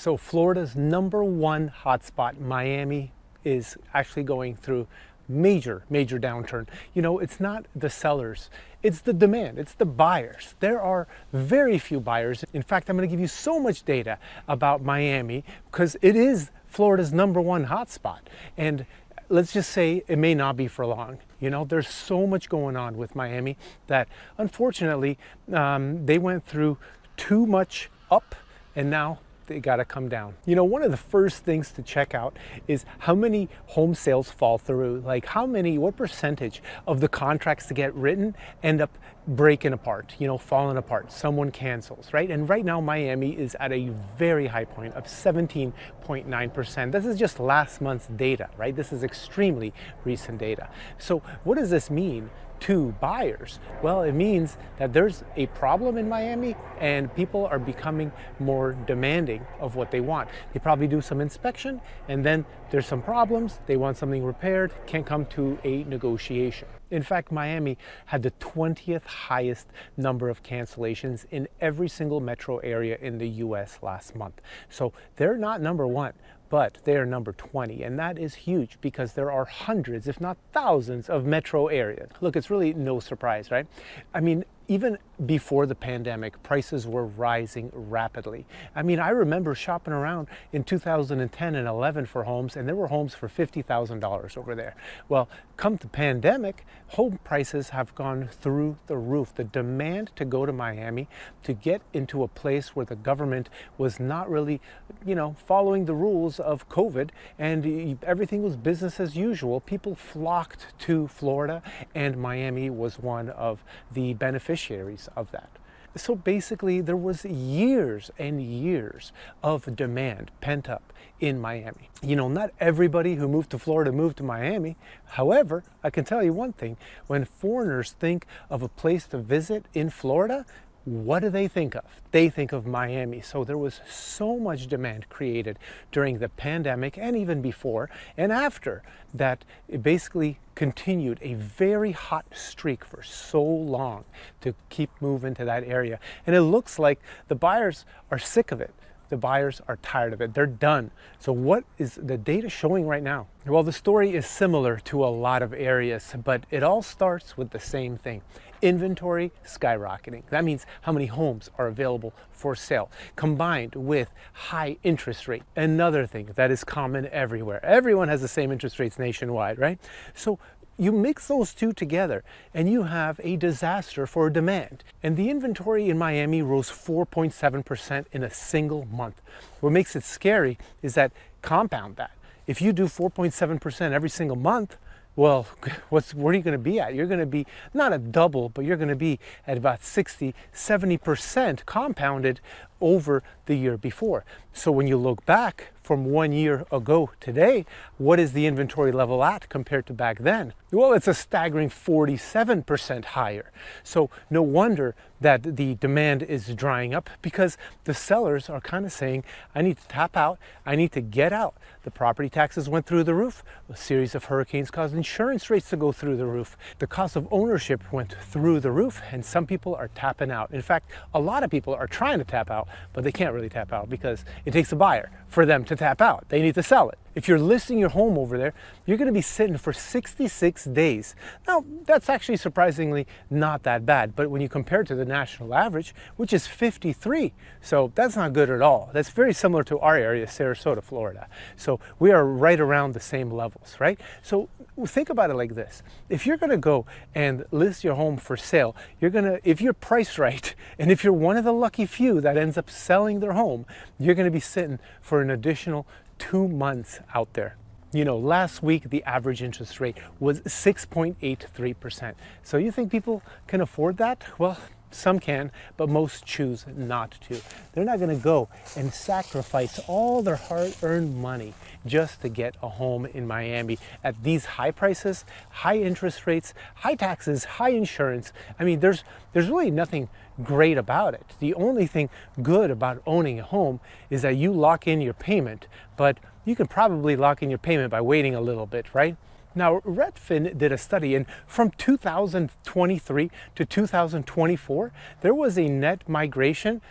So Florida's #1 hotspot, Miami, is actually going through major downturn. You know, it's not the sellers, it's the demand, it's the buyers. There are very few buyers. In fact, I'm going to give you so much data about Miami because it is Florida's #1 hotspot. And let's just say it may not be for long. You know, there's so much going on with Miami that unfortunately they went through too much up and now they got to come down. You know, one of the first things to check out is how many home sales fall through. Like what percentage of the contracts that get written end up breaking apart, you know, falling apart. Someone cancels, right? And right now Miami is at a very high point of 17.9%. This is just last month's data, right? This is extremely recent data. So what does this mean to buyers? Well, it means that there's a problem in Miami and people are becoming more demanding of what they want. They probably do some inspection and then there's some problems. They want something repaired, can't come to a negotiation. In fact, Miami had the 20th highest number of cancellations in every single metro area in the US last month. So they're not #1. But they are #20, and that is huge because there are hundreds, if not thousands, of metro areas. Look, it's really no surprise, right? I mean, even before the pandemic, prices were rising rapidly. I mean, I remember shopping around in 2010 and 11 for homes, and there were homes for $50,000 over there. Well, come the pandemic, home prices have gone through the roof. The demand to go to Miami, to get into a place where the government was not really, you know, following the rules of COVID and everything was business as usual, people flocked to Florida, and Miami was one of the beneficiaries of that. So basically there was years and years of demand pent up in Miami. You know, not everybody who moved to Florida moved to Miami. However, I can tell you one thing, when foreigners think of a place to visit in Florida, what do they think of? They think of Miami. So there was so much demand created during the pandemic and even before and after that it basically continued a very hot streak for so long to keep moving to that area. And it looks like the buyers are sick of it. The buyers are tired of it. They're done. So what is the data showing right now? Well, the story is similar to a lot of areas, but it all starts with the same thing. Inventory skyrocketing. That means how many homes are available for sale, combined with high interest rate. Another thing that is common everywhere. Everyone has the same interest rates nationwide, right? So you mix those two together and you have a disaster for demand. And the inventory in Miami rose 4.7% in a single month. What makes it scary is that compound that. If you do 4.7% every single month, well, what are you going to be at? You're going to be not a double, but you're going to be at about 60, 70% compounded over the year before. So when you look back from 1 year ago today, what is the inventory level at compared to back then? Well, it's a staggering 47% higher. So no wonder that the demand is drying up because the sellers are kind of saying, I need to tap out, I need to get out. The property taxes went through the roof. A series of hurricanes caused insurance rates to go through the roof. The cost of ownership went through the roof, and some people are tapping out. In fact, a lot of people are trying to tap out, but they can't really tap out because it takes a buyer for them to tap out. They need to sell it. If you're listing your home over there, you're going to be sitting for 66 days. Now, that's actually surprisingly not that bad, but when you compare it to the national average, which is 53, so that's not good at all. That's very similar to our area, Sarasota, Florida. So we are right around the same levels, right? So think about it like this. If you're going to go and list your home for sale, if you're priced right, and if you're one of the lucky few that ends up selling their home, you're going to be sitting for an additional 2 months out there. You know, last week the average interest rate was 6.83%. So you think people can afford that? Well, some can, but most choose not to. They're not going to go and sacrifice all their hard-earned money just to get a home in Miami at these high prices, high interest rates, high taxes, high insurance. I mean, there's really nothing great about it. The only thing good about owning a home is that you lock in your payment, but you can probably lock in your payment by waiting a little bit, right? Now, Redfin did a study, and from 2023 to 2024, there was a net migration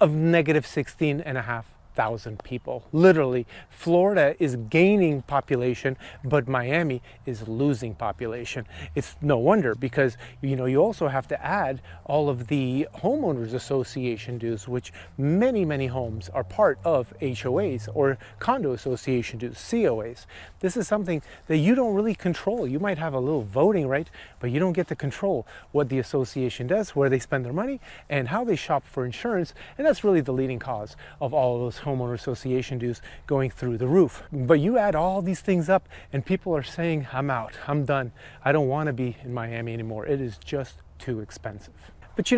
of negative 16.5 100,000 people. Literally, Florida is gaining population, but Miami is losing population. It's no wonder, because you also have to add all of the homeowners association dues, which many homes are part of HOAs or condo association dues, COAs. This is something that you don't really control. You might have a little voting right, but you don't get to control what the association does, where they spend their money, and how they shop for insurance. And that's really the leading cause of all of those homeowner association dues going through the roof. But you add all these things up and people are saying, I'm out, I'm done. I don't want to be in Miami anymore. It is just too expensive. But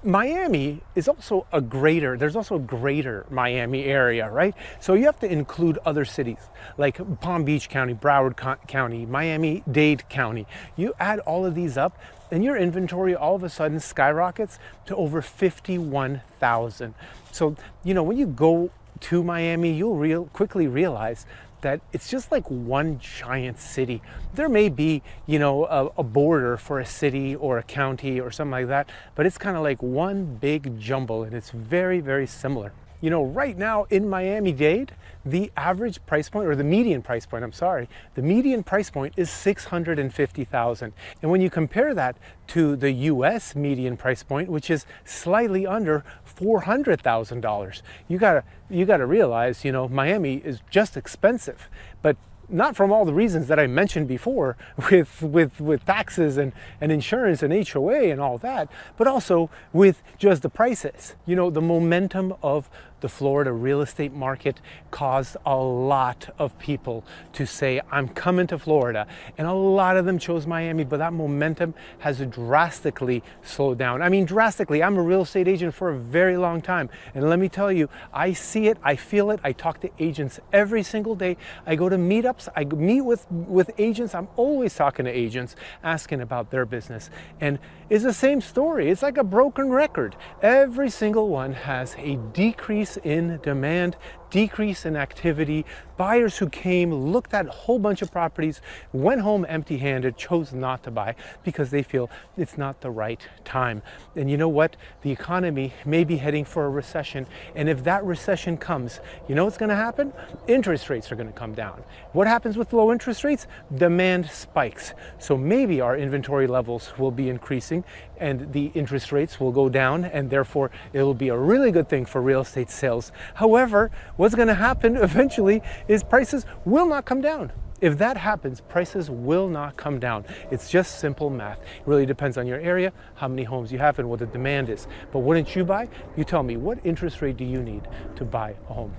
Miami is also there's also a greater Miami area, right? So you have to include other cities like Palm Beach County, Broward County, Miami Dade County. You add all of these up and your inventory all of a sudden skyrockets to over 51,000. So, when you go to Miami, you'll quickly realize that it's just like one giant city. There may be, a border for a city or a county or something like that, but it's kind of like one big jumble, and it's very similar. Right now in Miami-Dade, the average price point, or the median price point, the median price point is $650,000. And when you compare that to the US median price point, which is slightly under $400,000, you gotta realize, Miami is just expensive, but not from all the reasons that I mentioned before with taxes and insurance and HOA and all that, but also with just the prices. The momentum of the Florida real estate market caused a lot of people to say, I'm coming to Florida. And a lot of them chose Miami, but that momentum has drastically slowed down. I mean, drastically. I'm a real estate agent for a very long time. And let me tell you, I see it, I feel it. I talk to agents every single day. I go to meetups, I meet with agents. I'm always talking to agents, asking about their business. And it's the same story. It's like a broken record. Every single one has a decrease in demand, decrease in activity. Buyers who came, looked at a whole bunch of properties, went home empty-handed, chose not to buy because they feel it's not the right time. And you know what? The economy may be heading for a recession. And if that recession comes, you know what's going to happen? Interest rates are going to come down. What happens with low interest rates? Demand spikes. So maybe our inventory levels will be increasing and the interest rates will go down, and therefore it will be a really good thing for real estate sales. However, what's going to happen eventually is prices will not come down. If that happens, prices will not come down. It's just simple math. It really depends on your area, how many homes you have, and what the demand is. But wouldn't you buy? You tell me, what interest rate do you need to buy a home?